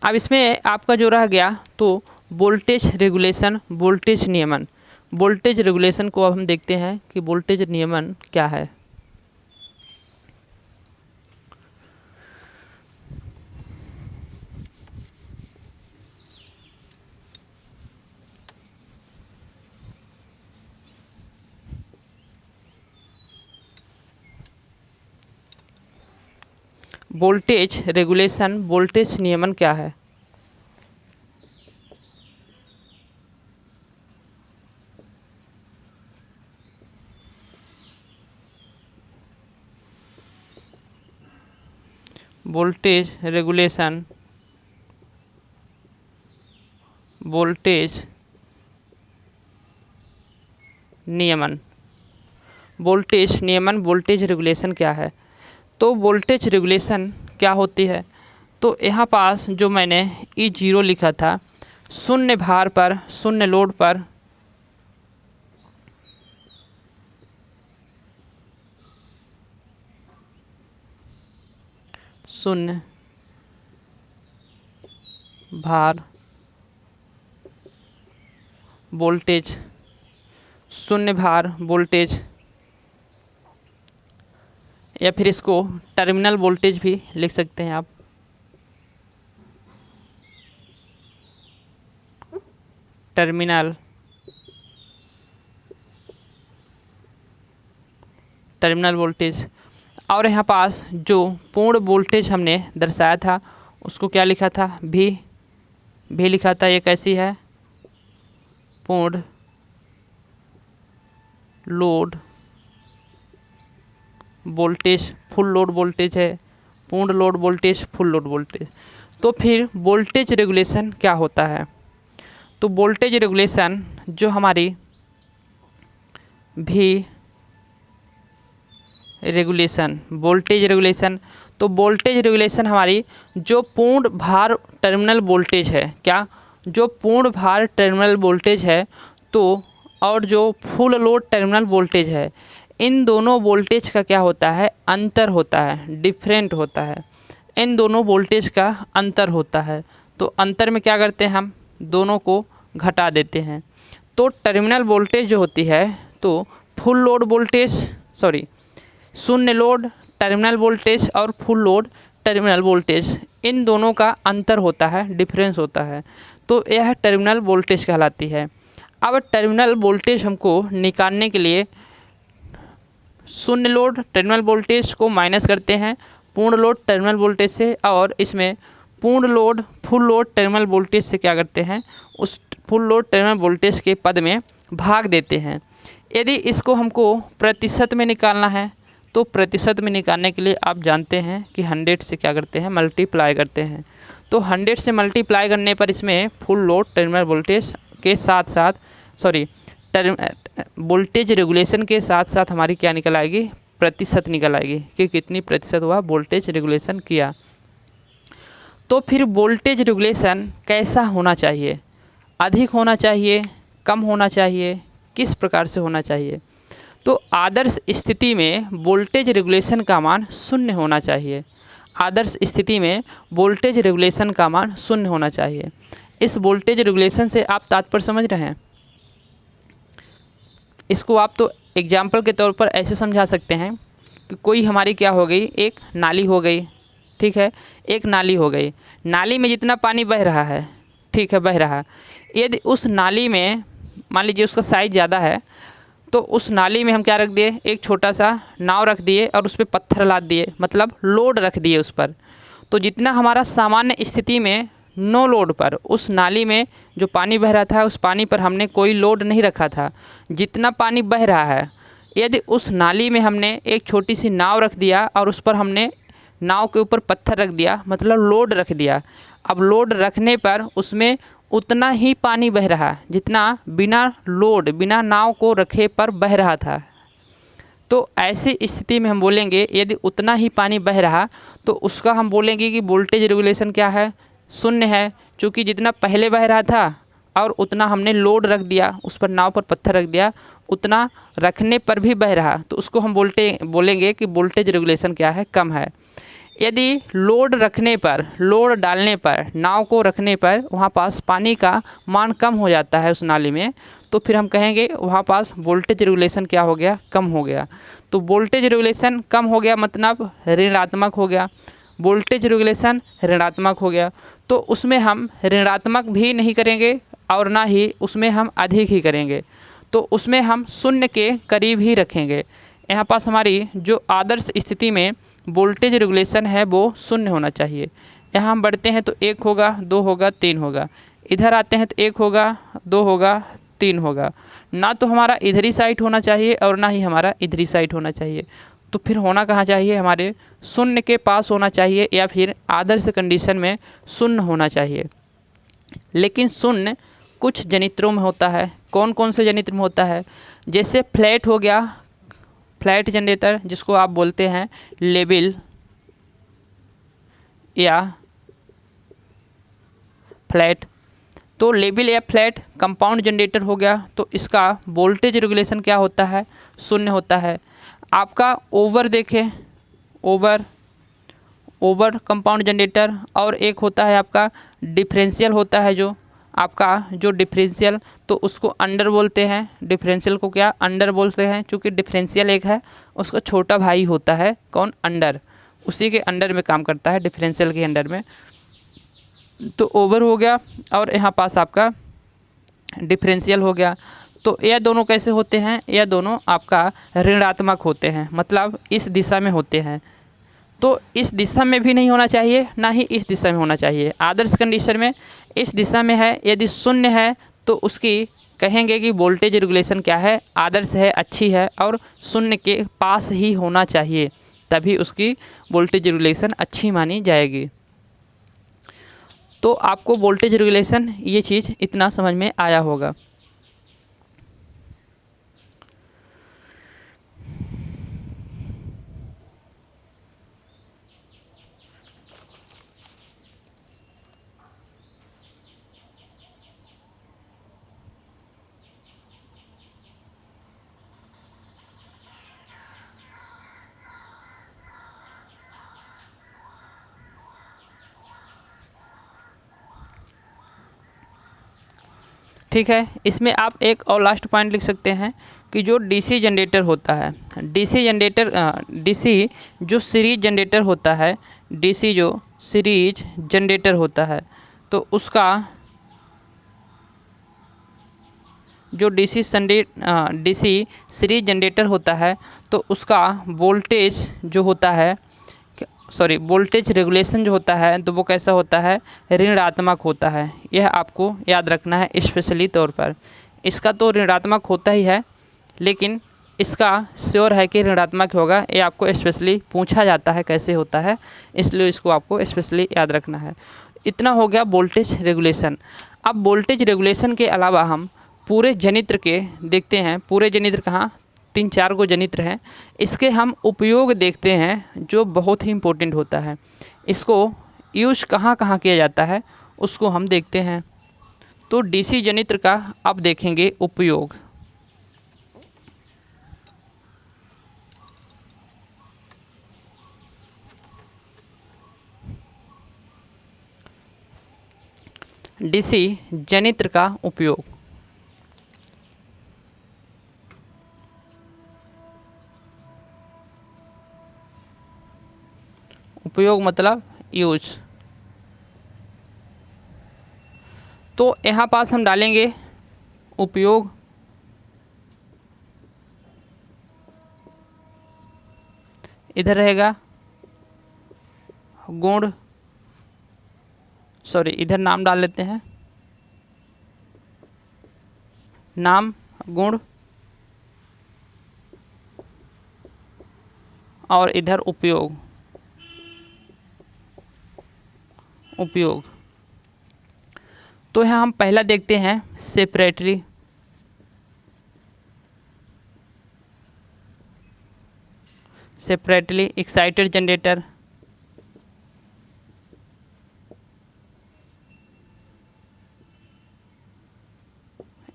अब इसमें आपका जो रह गया तो वोल्टेज रेगुलेशन, वोल्टेज नियमन। वोल्टेज रेगुलेशन को अब हम देखते हैं कि वोल्टेज नियमन क्या है। वोल्टेज रेगुलेशन, वोल्टेज नियमन क्या है। वोल्टेज रेगुलेशन, वोल्टेज नियमन, वोल्टेज नियमन, वोल्टेज रेगुलेशन क्या है। तो वोल्टेज रेगुलेशन क्या होती है, तो यहाँ पास जो मैंने E0 लिखा था, शून्य भार पर, शून्य लोड पर शून्य भार वोल्टेज, शून्य भार वोल्टेज, या फिर इसको टर्मिनल वोल्टेज भी लिख सकते हैं आप। Terminal voltage. और यहाँ पास जो पूर्ण वोल्टेज हमने दर्शाया था उसको क्या लिखा था, भी लिखा था। ये कैसी है, पूर्ण load voltage, full load voltage है, पूर्ण load voltage, full load voltage. तो फिर वोल्टेज रेगुलेशन क्या होता है, तो वोल्टेज रेगुलेशन जो हमारी भी रेगुलेशन, वोल्टेज रेगुलेशन, तो वोल्टेज रेगुलेशन हमारी जो पूर्ण भार टर्मिनल वोल्टेज है, क्या, जो पूर्ण भार टर्मिनल वोल्टेज है, तो और जो फुल लोड टर्मिनल वोल्टेज है, इन दोनों वोल्टेज का क्या होता है, अंतर होता है, डिफरेंट होता है। इन दोनों वोल्टेज का अंतर होता है, तो अंतर में क्या करते हैं हम, दोनों को घटा देते हैं। तो टर्मिनल वोल्टेज जो होती है, तो फुल लोड वोल्टेज, सॉरी, शून्य लोड टर्मिनल वोल्टेज और फुल लोड टर्मिनल वोल्टेज, इन दोनों का अंतर होता है, डिफरेंस होता है। तो यह टर्मिनल वोल्टेज कहलाती है। अब टर्मिनल वोल्टेज हमको निकालने के लिए शून्य लोड टर्मिनल वोल्टेज को माइनस करते हैं पूर्ण लोड टर्मिनल वोल्टेज से, और इसमें पूर्ण load full load terminal voltage से क्या करते हैं, उस फुल लोड टर्मिनल वोल्टेज के पद में भाग देते हैं। यदि इसको हमको प्रतिशत में निकालना है, तो प्रतिशत में निकालने के लिए आप जानते हैं कि 100 से क्या करते हैं, मल्टीप्लाई करते हैं। तो 100 से मल्टीप्लाई करने पर इसमें फुल लोड टर्मिनल वोल्टेज के साथ साथ, सॉरी, वोल्टेज रेगुलेशन के साथ साथ हमारी क्या निकल आएगी, प्रतिशत निकल आएगी कि कितनी प्रतिशत हुआ वोल्टेज रेगुलेशन किया। तो फिर वोल्टेज रेगुलेशन कैसा होना चाहिए, अधिक होना चाहिए, कम होना चाहिए, किस प्रकार से होना चाहिए। तो आदर्श स्थिति में वोल्टेज रेगुलेशन का मान शून्य होना चाहिए। आदर्श स्थिति में वोल्टेज रेगुलेशन का मान शून्य होना चाहिए। इस वोल्टेज रेगुलेशन से आप तात्पर्य समझ रहे हैं। इसको आप तो एग्जाम्पल के तौर पर ऐसे समझा सकते हैं कि कोई हमारी क्या हो गई, एक नाली हो गई, ठीक है, एक नाली हो गई। नाली में जितना पानी बह रहा है, ठीक है, बह रहा है, यदि उस नाली में मान लीजिए उसका साइज़ ज़्यादा है, तो उस नाली में हम क्या रख दिए, एक छोटा सा नाव रख दिए और उस पर पत्थर लाद दिए, मतलब लोड रख दिए उस पर। तो जितना हमारा सामान्य स्थिति में नो लोड पर उस नाली में जो पानी बह रहा था, उस पानी पर हमने कोई लोड नहीं रखा था। जितना पानी बह रहा है, यदि उस नाली में हमने एक छोटी सी नाव रख दिया और उस पर हमने नाव के ऊपर पत्थर रख दिया, मतलब लोड रख दिया। अब लोड रखने पर उसमें उतना ही पानी बह रहा है जितना बिना लोड, बिना नाव को रखे पर बह रहा था। तो ऐसी स्थिति में हम बोलेंगे यदि उतना ही पानी बह रहा तो उसका हम बोलेंगे कि वोल्टेज रेगुलेशन क्या है, शून्य है। क्योंकि जितना पहले बह रहा था और उतना हमने लोड रख दिया, उस पर नाव पर पत्थर रख दिया, उतना रखने पर भी बह रहा, तो उसको हम बोलेंगे कि वोल्टेज रेगुलेशन क्या है, कम है। यदि लोड रखने पर, लोड डालने पर, नाव को रखने पर वहाँ पास पानी का मान कम हो जाता है उस नाली में, तो फिर हम कहेंगे वहाँ पास वोल्टेज रेगुलेशन क्या हो गया, कम हो गया। तो वोल्टेज रेगुलेशन कम हो गया मतलब ऋणात्मक हो गया। वोल्टेज रेगुलेशन ऋणात्मक हो गया तो उसमें हम ऋणात्मक भी नहीं करेंगे और ना ही उसमें हम अधिक ही करेंगे, तो उसमें हम शून्य के करीब ही रखेंगे। यहाँ पास हमारी जो आदर्श स्थिति में वोल्टेज रेगुलेशन है वो शून्य होना चाहिए। यहाँ हम बढ़ते हैं तो 1 होगा, 2 होगा, 3 होगा। इधर आते हैं तो 1 होगा, 2 होगा, 3 होगा। ना तो हमारा इधरी साइड होना चाहिए और ना ही हमारा इधरी साइड होना चाहिए। तो फिर होना कहाँ चाहिए, हमारे शून्य के पास होना चाहिए या फिर आदर्श कंडीशन में शून्य होना चाहिए। लेकिन शून्य कुछ जनित्रों में होता है। कौन कौन से जनित्र में होता है, जैसे फ्लैट हो गया, फ्लैट जनरेटर जिसको आप बोलते हैं लेवल या फ्लैट। तो लेवल या फ्लैट कंपाउंड जनरेटर हो गया, तो इसका वोल्टेज रेगुलेशन क्या होता है, शून्य होता है। आपका ओवर देखें, ओवर कंपाउंड जनरेटर, और एक होता है आपका डिफरेंशियल होता है, जो आपका जो डिफरेंशियल, तो उसको अंडर बोलते हैं। डिफरेंशियल को क्या अंडर बोलते हैं, क्योंकि डिफरेंशियल एक है, उसका छोटा भाई होता है कौन, अंडर, उसी के अंडर में काम करता है, डिफरेंशियल के अंडर में। तो ओवर हो गया और यहाँ पास आपका डिफरेंशियल हो गया। तो यह दोनों कैसे होते हैं, यह दोनों आपका ऋणात्मक होते हैं, मतलब इस दिशा में होते हैं। तो इस दिशा में भी नहीं होना चाहिए, ना ही इस दिशा में होना चाहिए। आदर्श कंडीशन में इस दिशा में है, यदि शून्य है तो उसकी कहेंगे कि वोल्टेज रेगुलेशन क्या है, आदर्श है, अच्छी है, और शून्य के पास ही होना चाहिए, तभी उसकी वोल्टेज रेगुलेशन अच्छी मानी जाएगी। तो आपको वोल्टेज रेगुलेशन ये चीज़ इतना समझ में आया होगा। ठीक है, इसमें आप एक और लास्ट पॉइंट लिख सकते हैं कि जो डीसी जनरेटर होता है, डीसी जो सीरीज जनरेटर होता है, डीसी जो सीरीज जनरेटर होता है, तो उसका जो डीसी सीरीज जनरेटर होता है, तो उसका वोल्टेज जो होता है, वोल्टेज रेगुलेशन जो होता है, तो वो कैसा होता है, ऋणात्मक होता है। यह आपको याद रखना है स्पेशली तौर पर। इसका तो ऋणात्मक होता ही है, लेकिन इसका श्योर है कि ऋणात्मक होगा, ये आपको स्पेशली पूछा जाता है कैसे होता है, इसलिए इसको आपको स्पेशली याद रखना है। इतना हो गया वोल्टेज रेगुलेशन। अब वोल्टेज रेगुलेशन के अलावा हम पूरे जनित्र के देखते हैं। पूरे जनित्र कहाँ, 3-4 को जनित्र हैं, इसके हम उपयोग देखते हैं जो बहुत ही इम्पोर्टेंट होता है। इसको यूज कहाँ कहाँ किया जाता है उसको हम देखते हैं। तो डीसी जनित्र का अब देखेंगे उपयोग। डीसी जनित्र का उपयोग, उपयोग मतलब यूज। तो यहाँ पास हम डालेंगे उपयोग, इधर रहेगा गुण, सॉरी इधर नाम डाल लेते हैं, नाम गुण, और इधर उपयोग, उपयोग। तो यहाँ हम पहला देखते हैं separately, separately excited generator,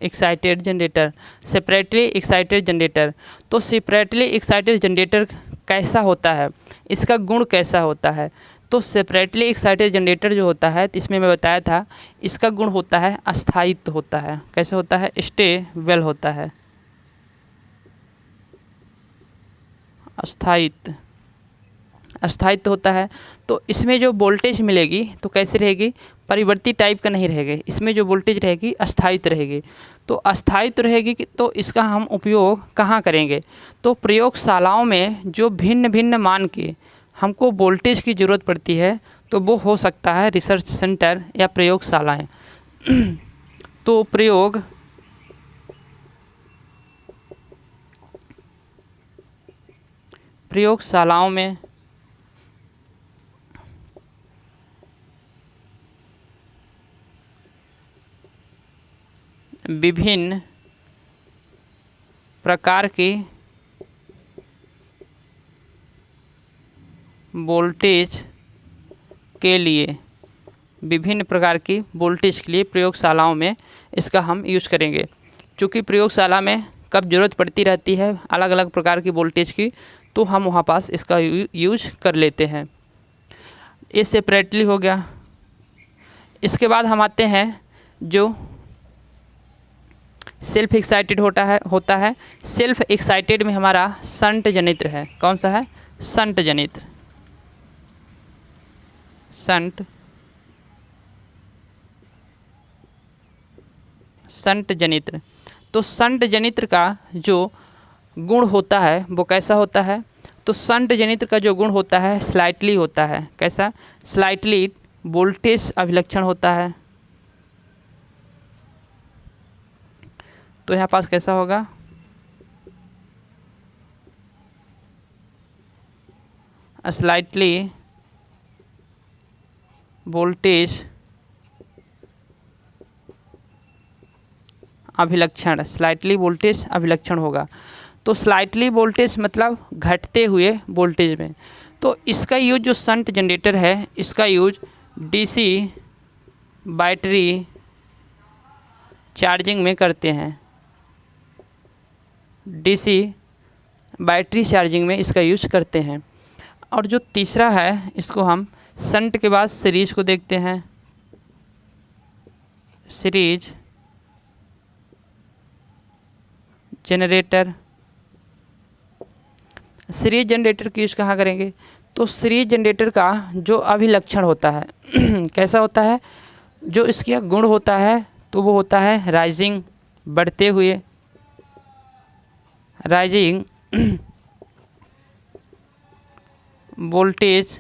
excited generator, separately excited generator. तो सेपरेटली एक्साइटेड जनरेटर कैसा होता है, इसका गुण कैसा होता है? तो सेपरेटली एक्साइटेड जनरेटर जो होता है, तो इसमें मैं बताया था इसका गुण होता है अस्थायित्व होता है। कैसे होता है? स्टेबल होता है, अस्थायित्व, अस्थायित्व होता है। तो इसमें जो वोल्टेज मिलेगी तो कैसे रहेगी? परिवर्ती टाइप का नहीं रहेगी, इसमें जो वोल्टेज रहेगी अस्थायित्व रहेगी। तो अस्थायित्व रहेगी तो इसका हम उपयोग कहाँ करेंगे? तो प्रयोगशालाओं में जो भिन्न भिन्न मान के हमको वोल्टेज की ज़रूरत पड़ती है, तो वो हो सकता है रिसर्च सेंटर या प्रयोगशालाएँ। तो प्रयोगशालाओं में विभिन्न प्रकार की वोल्टेज के लिए, विभिन्न प्रकार की वोल्टेज के लिए प्रयोगशालाओं में इसका हम यूज़ करेंगे। क्योंकि प्रयोगशाला में कब ज़रूरत पड़ती रहती है अलग अलग प्रकार की वोल्टेज की, तो हम वहाँ पास इसका यूज कर लेते हैं। ये सेपरेटली हो गया। इसके बाद हम आते हैं जो सेल्फ एक्साइटेड होता है। सेल्फ एक्साइटेड में हमारा शंट जनित्र है। कौन सा है? शंट जनित्र, शंट जनित्र। तो शंट जनित्र का जो गुण होता है वो कैसा होता है? तो शंट जनित्र का जो गुण होता है स्लाइटली होता है। कैसा? स्लाइटली वोल्टेज अभिलक्षण होता है। तो यहाँ पास कैसा होगा? स्लाइटली वोल्टेज अभिलक्षण, स्लाइटली वोल्टेज अभिलक्षण होगा। तो स्लाइटली वोल्टेज मतलब घटते हुए वोल्टेज में। तो इसका यूज जो शंट जनरेटर है इसका यूज डीसी बैटरी चार्जिंग में करते हैं। डीसी बैटरी चार्जिंग में इसका यूज करते हैं। और जो तीसरा है इसको हम शंट के बाद सीरीज को देखते हैं। सीरीज जनरेटर, सीरीज जनरेटर की यूज कहाँ करेंगे? तो सीरीज जनरेटर का जो अभिलक्षण होता है कैसा होता है? जो इसका गुण होता है तो वो होता है राइजिंग, बढ़ते हुए, राइजिंग वोल्टेज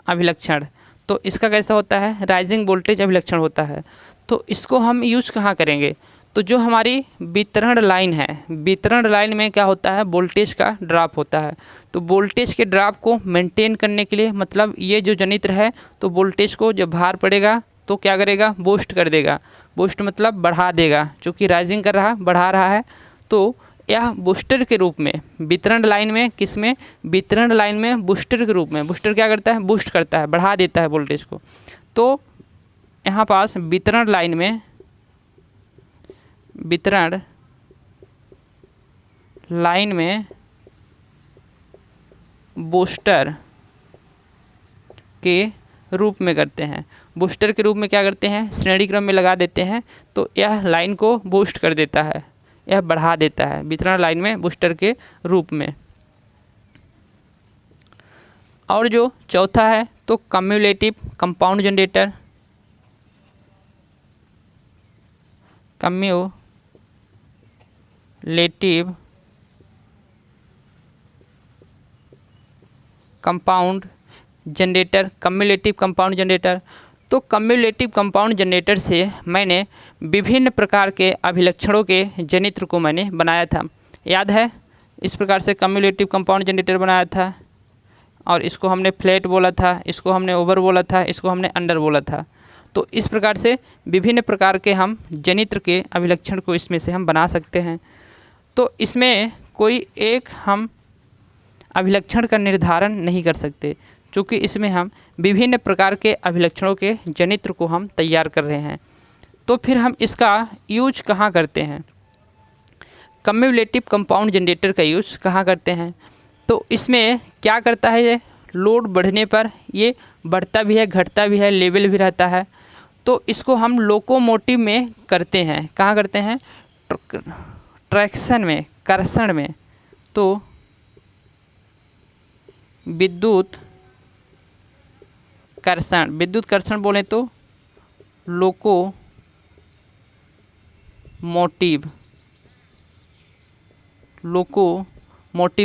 अभिलक्षण। तो इसका कैसा होता है? राइजिंग वोल्टेज अभिलक्षण होता है। तो इसको हम यूज कहाँ करेंगे? तो जो हमारी वितरण लाइन है, वितरण लाइन में क्या होता है? वोल्टेज का ड्रॉप होता है। तो वोल्टेज के ड्रॉप को मेंटेन करने के लिए, मतलब ये जो जनित्र है तो वोल्टेज को जब भार पड़ेगा तो क्या करेगा? बूस्ट कर देगा। बूस्ट मतलब बढ़ा देगा, क्योंकि राइजिंग कर रहा, बढ़ा रहा है। तो यह बूस्टर के रूप में वितरण लाइन में, किस में? वितरण लाइन में बूस्टर के रूप में। बूस्टर क्या करता है? बूस्ट करता है, बढ़ा देता है वोल्टेज को। तो यहाँ पास वितरण लाइन में, वितरण लाइन में बूस्टर के रूप में करते हैं। बूस्टर के रूप में क्या करते हैं? श्रेणी क्रम में लगा देते हैं। तो यह लाइन को बूस्ट कर देता है, यह बढ़ा देता है वितरण लाइन में बूस्टर के रूप में। और जो चौथा है तो cumulative compound generator, cumulative compound generator, cumulative compound generator. तो कम्युलेटिव कंपाउंड जनरेटर से मैंने विभिन्न प्रकार के अभिलक्षणों के जनित्र को मैंने बनाया था, याद है। इस प्रकार से कम्युलेटिव कंपाउंड जनरेटर बनाया था और इसको हमने फ्लैट बोला था, इसको हमने ओवर बोला था, इसको हमने अंडर बोला था। तो इस प्रकार से विभिन्न प्रकार के हम जनित्र के अभिलक्षण को इसमें से हम बना सकते हैं। तो इसमें कोई एक हम अभिलक्षण का निर्धारण नहीं कर सकते, क्योंकि इसमें हम विभिन्न प्रकार के अभिलक्षणों के जनित्र को हम तैयार कर रहे हैं। तो फिर हम इसका यूज कहाँ करते हैं, कम्युलेटिव कंपाउंड जनरेटर का यूज कहाँ करते हैं। तो इसमें क्या करता है, ये लोड बढ़ने पर ये बढ़ता भी है, घटता भी है, लेवल भी रहता है। तो इसको हम लोकोमोटिव में करते हैं, कहाँ करते हैं, ट्रैक्शन में, कर्षण में। तो विद्युत कर्षण, विद्युत कर्षण बोले तो लोकोमोटिव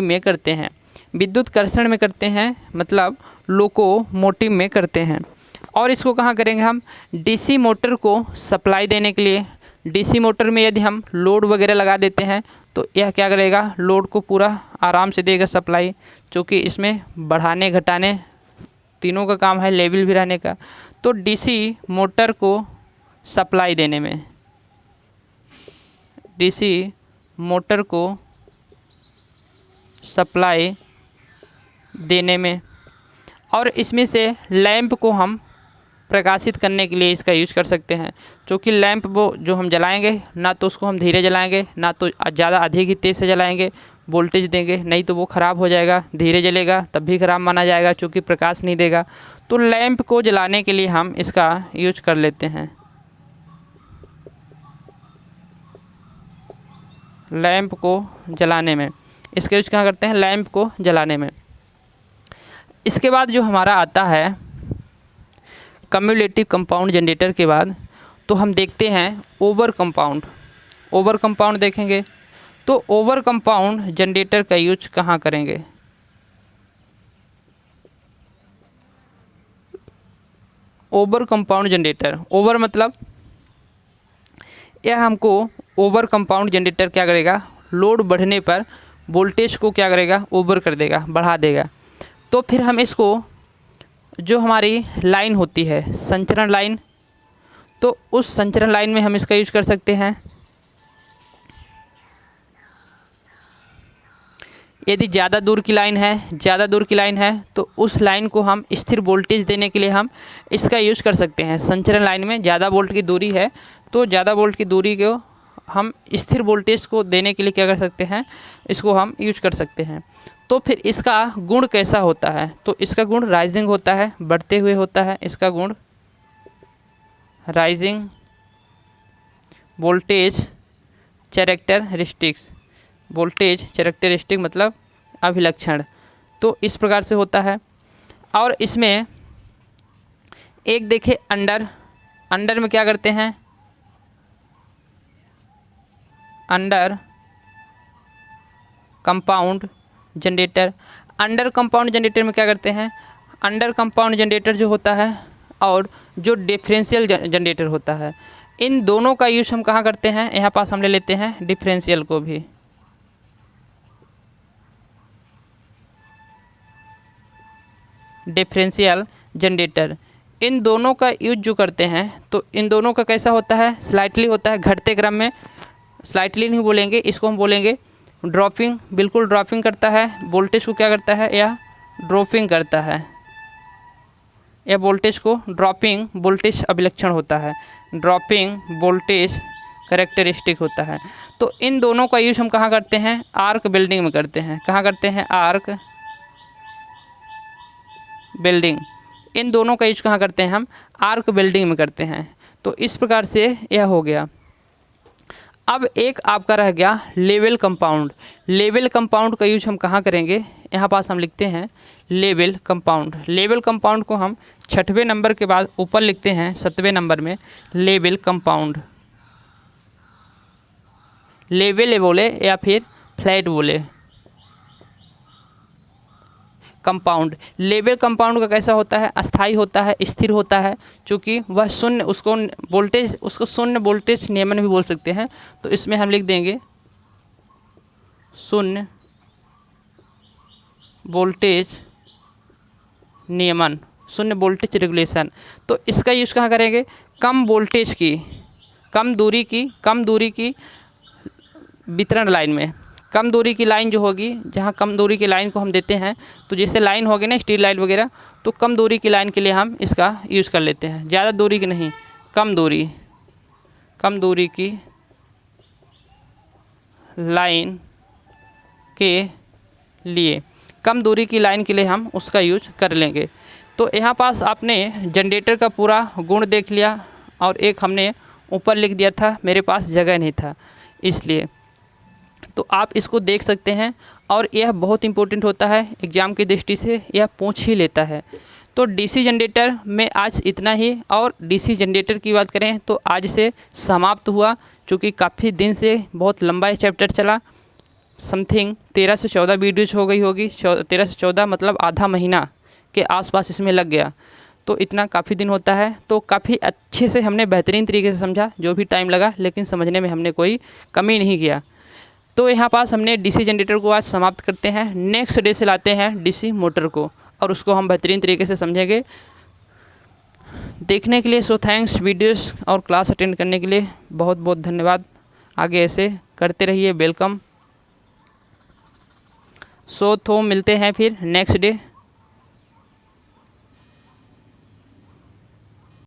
में करते हैं, विद्युत कर्षण में करते हैं, मतलब लोकोमोटिव में करते हैं। और इसको कहाँ करेंगे हम, डीसी मोटर को सप्लाई देने के लिए। डीसी मोटर में यदि हम लोड वगैरह लगा देते हैं तो यह क्या करेगा, लोड को पूरा आराम से देगा सप्लाई, क्योंकि इसमें बढ़ाने घटाने तीनों का काम है, लेवल भी रहने का। तो डीसी मोटर को सप्लाई देने में, डीसी मोटर को सप्लाई देने में, और इसमें से लैंप को हम प्रकाशित करने के लिए इसका यूज कर सकते हैं। क्योंकि लैंप वो जो हम जलाएंगे, ना तो उसको हम धीरे जलाएंगे, ना तो ज़्यादा अधिक ही तेज़ से जलाएंगे, वोल्टेज देंगे, नहीं तो वो ख़राब हो जाएगा। धीरे जलेगा तब भी ख़राब माना जाएगा, क्योंकि प्रकाश नहीं देगा। तो लैंप को जलाने के लिए हम इसका यूज कर लेते हैं, लैंप को जलाने में। इसका यूज कहाँ करते हैं, लैंप को जलाने में। इसके बाद जो हमारा आता है कम्युलेटिव कंपाउंड जनरेटर के बाद, तो हम देखते हैं ओवर कंपाउंड। ओवर कंपाउंड देखेंगे तो ओवर कंपाउंड जनरेटर का यूज कहाँ करेंगे, ओवर कंपाउंड जनरेटर। ओवर मतलब यह हमको ओवर कंपाउंड जनरेटर क्या करेगा, लोड बढ़ने पर वोल्टेज को क्या करेगा, ओवर कर देगा, बढ़ा देगा। तो फिर हम इसको, जो हमारी लाइन होती है संचरण लाइन, तो उस संचरण लाइन में हम इसका यूज कर सकते हैं। यदि ज़्यादा दूर की लाइन है, तो उस लाइन को हम स्थिर वोल्टेज देने के लिए हम इसका यूज कर सकते हैं। संचरण लाइन में ज़्यादा वोल्ट की दूरी है, तो ज़्यादा वोल्ट की दूरी को हम स्थिर वोल्टेज को देने के लिए क्या कर सकते हैं, इसको हम यूज कर सकते हैं। तो फिर इसका गुण कैसा होता है, तो इसका गुण राइजिंग होता है, बढ़ते हुए होता है। इसका गुण rising voltage characteristics, voltage characteristic मतलब अभिलक्षण। तो इस प्रकार से होता है। और इसमें एक देखिए अंडर में क्या करते हैं, under compound generator. Under compound generator में क्या करते हैं, अंडर कंपाउंड जनरेटर जो होता है और जो डिफरेंशियल जनरेटर होता है, इन दोनों का यूज हम कहाँ करते हैं, यहाँ पास हम ले लेते हैं डिफरेंशियल को भी। डिफरेंशियल जनरेटर, इन दोनों का यूज जो करते हैं, तो इन दोनों का कैसा होता है, स्लाइटली होता है, घटते क्रम में। स्लाइटली नहीं बोलेंगे, इसको हम बोलेंगे ड्रॉपिंग, बिल्कुल ड्रॉपिंग करता है। वोल्टेज को क्या करता है, यह ड्रॉपिंग करता है, यह वोल्टेज को ड्रॉपिंग वोल्टेज अभिलक्षण होता है, ड्रॉपिंग वोल्टेज कैरेक्टरिस्टिक होता है। तो इन दोनों का यूज हम कहाँ करते हैं, आर्क बिल्डिंग में करते हैं। कहाँ करते हैं, आर्क बिल्डिंग। इन दोनों का यूज कहाँ करते हैं, हम आर्क बिल्डिंग में करते हैं। तो इस प्रकार से यह हो गया। अब एक आपका रह गया लेवल कंपाउंड। लेवल कंपाउंड का यूज हम कहाँ करेंगे, यहाँ पास हम लिखते हैं लेवल कंपाउंड। लेवल कंपाउंड को हम 6वें नंबर के बाद ऊपर लिखते हैं 7वें नंबर में लेवल कंपाउंड। लेवल बोले या फिर फ्लैट बोले, कंपाउंड। लेवल कंपाउंड का कैसा होता है, अस्थाई होता है, स्थिर होता है, चूँकि वह शून्य, उसको वोल्टेज, उसको शून्य वोल्टेज नियमन भी बोल सकते हैं। तो इसमें हम लिख देंगे शून्य वोल्टेज नियमन, शून्य वोल्टेज रेगुलेशन। तो इसका यूज़ कहाँ करेंगे, कम वोल्टेज की, कम दूरी की वितरण लाइन में। कम दूरी की लाइन जो होगी, जहाँ कम दूरी की लाइन को हम देते हैं, तो जैसे लाइन होगी ना स्टील लाइन वगैरह, तो कम दूरी की लाइन के लिए हम इसका यूज़ कर लेते हैं, ज़्यादा दूरी की नहीं, कम दूरी की लाइन के लिए, कम दूरी की लाइन के लिए हम उसका यूज कर लेंगे। तो यहाँ पास आपने जनरेटर का पूरा गुण देख लिया, और एक हमने ऊपर लिख दिया था, मेरे पास जगह नहीं था इसलिए। तो आप इसको देख सकते हैं, और यह बहुत इम्पोर्टेंट होता है एग्ज़ाम की दृष्टि से, यह पूछ ही लेता है। तो डीसी जनरेटर में आज इतना ही। और डीसी जनरेटर की बात करें तो आज से समाप्त हुआ, चूँकि काफ़ी दिन से बहुत लंबा ये चैप्टर चला, समथिंग 13 से 14 वीडियोज हो गई होगी, 13 से 14 मतलब आधा महीना के आसपास इसमें लग गया। तो इतना काफ़ी दिन होता है, तो काफ़ी अच्छे से हमने बेहतरीन तरीके से समझा, जो भी टाइम लगा, लेकिन समझने में हमने कोई कमी नहीं किया। तो यहाँ पास हमने डीसी जनरेटर को आज समाप्त करते हैं। नेक्स्ट डे से लाते हैं डीसी मोटर को, और उसको हम बेहतरीन तरीके से समझेंगे। देखने के लिए सो थैंक्स, वीडियोस और क्लास अटेंड करने के लिए बहुत बहुत धन्यवाद। आगे ऐसे करते रहिए, वेलकम। सो तो मिलते हैं फिर नेक्स्ट डे।